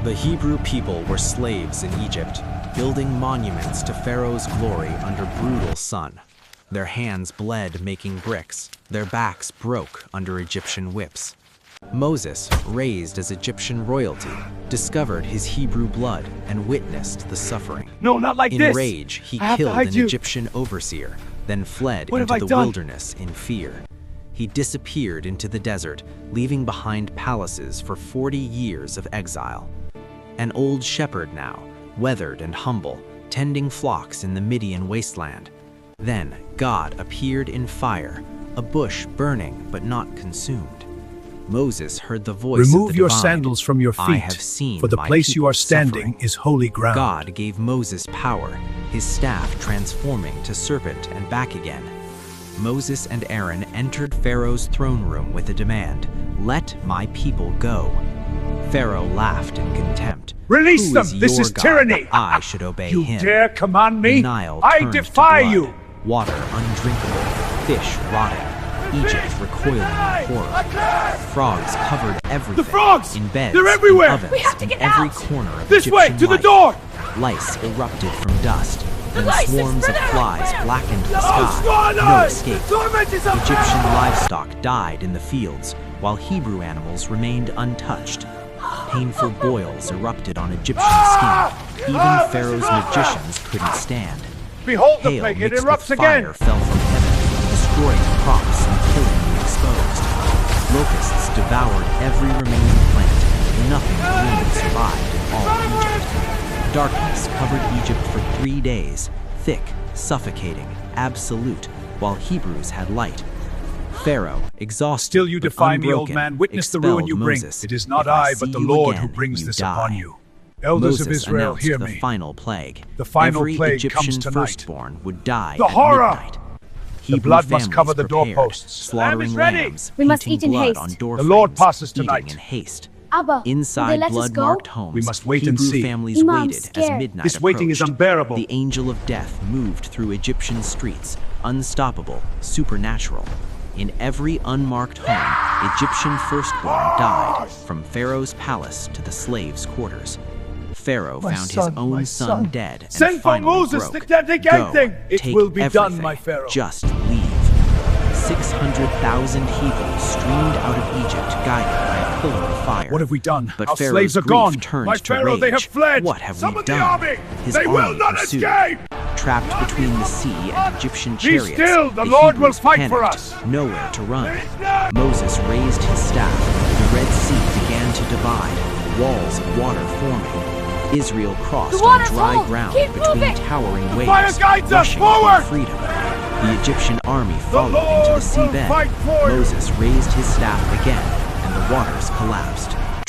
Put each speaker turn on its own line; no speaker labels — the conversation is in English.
The Hebrew people were slaves in Egypt, building monuments to Pharaoh's glory under brutal sun. Their hands bled making bricks, their backs broke under Egyptian whips. Moses, raised as Egyptian royalty, discovered his Hebrew blood and witnessed the suffering.
No, not like
In
this!
rage, he
I have to
killed
hide
an
you.
Egyptian overseer, then fled
What have
into
I
the
done?
wilderness in fear. He disappeared into the desert, leaving behind palaces for 40 years of exile. An old shepherd now, weathered and humble, tending flocks in the Midian wasteland. Then God appeared in fire, a bush burning but not consumed. Moses heard the voice of
Remove
the
your
divine.
sandals from your
I
feet,
have seen
for the
my
place you are
people
standing
suffering.
is holy ground.
God gave Moses power, his staff transforming to serpent and back again. Moses and Aaron entered Pharaoh's throne room with a demand, "Let my people go." Pharaoh laughed in contempt.
Release
Who
them!
is
This
your
is
God
tyranny!
that I should obey
You
him?
dare command
The
me?
Nile
I
turned to
defy
blood,
you!
water undrinkable, fish rotting, Egypt recoiling in horror. Frogs covered everything.
The frogs!
In beds,
They're everywhere!
in ovens,
We have to
in
get
every
out!
corner of
This way,
Egyptian
to the
life.
door!
Lice erupted from dust, and
lice is
swarms of
spread out
flies
everywhere!
blackened the
Oh,
sky. No
Scarlet!
escape.
Torment is up
Egyptian
there!
livestock died in the fields, while Hebrew animals remained untouched. Painful boils erupted on Egyptian skin. Even Pharaoh's magicians couldn't stand.
Behold the
Hail
plague, it
mixed
erupts
with fire
again!
fell from heaven, destroying crops and killing the exposed. Locusts devoured every remaining plant, and nothing green survived in all Egypt. Darkness covered Egypt for 3 days, thick, suffocating, absolute, while Hebrews had light. Pharaoh, exhausted
Still you
but
defy me, old
unbroken,
man. Witness the ruin
expelled
you bring.
Moses.
It is not
"If
I,
see
but the
you
Lord
again,
who brings
you
this
die."
upon you. Elders of
Moses
Israel,
announced
hear
the
me.
final plague.
The final
Every
plague
Egyptian
comes tonight.
firstborn would die
The
at
horror!
midnight.
The
Hebrew
blood must
families
cover the
prepared,
doorposts.
slaughtering
The lamb is ready.
lambs,
We must
painting
eat in
blood
haste.
on door
The Lord
frames,
passes
eating
tonight.
in haste.
Abba, will they
Inside
let us
blood-marked
go?
homes,
We must wait and
Hebrew
see.
families
Imam, I'm
waited as
scared.
midnight
This waiting is
approached.
unbearable.
The angel of death moved through Egyptian streets, unstoppable, supernatural. In every unmarked home, Egyptian firstborn died, from Pharaoh's palace to the slaves' quarters. Pharaoh
My
found
son,
his own
my
son
son.
dead and
Send for
finally
Moses,
broke.
the
Go,
thing. It
take
will be done,
everything,
my Pharaoh.
just leave. 600,000 Hebrews streamed out of Egypt, guided by a pillar of fire.
What have we done?
But
Our
Pharaoh's
slaves are
grief
gone.
turned
My
to
Pharaoh,
rage.
they have fled.
What have
Summon
we
the
done?
army.
His
They will
army
not
pursued.
escape.
Trapped between the sea and Egyptian
Be
chariots,
still, the Lord will
Hebrews
fight for
panicked,
us.
nowhere to run.
There is none.
Moses raised his staff. The Red Sea began to divide, walls of water forming. Israel crossed
The
on
water's
dry
full.
ground
Keep
between
moving.
towering waves,
fire guides us
rushing
forward.
toward freedom. The Egyptian army
The
followed into
Lord
the
will
seabed.
fight for you.
Moses raised his staff again, and the waters collapsed.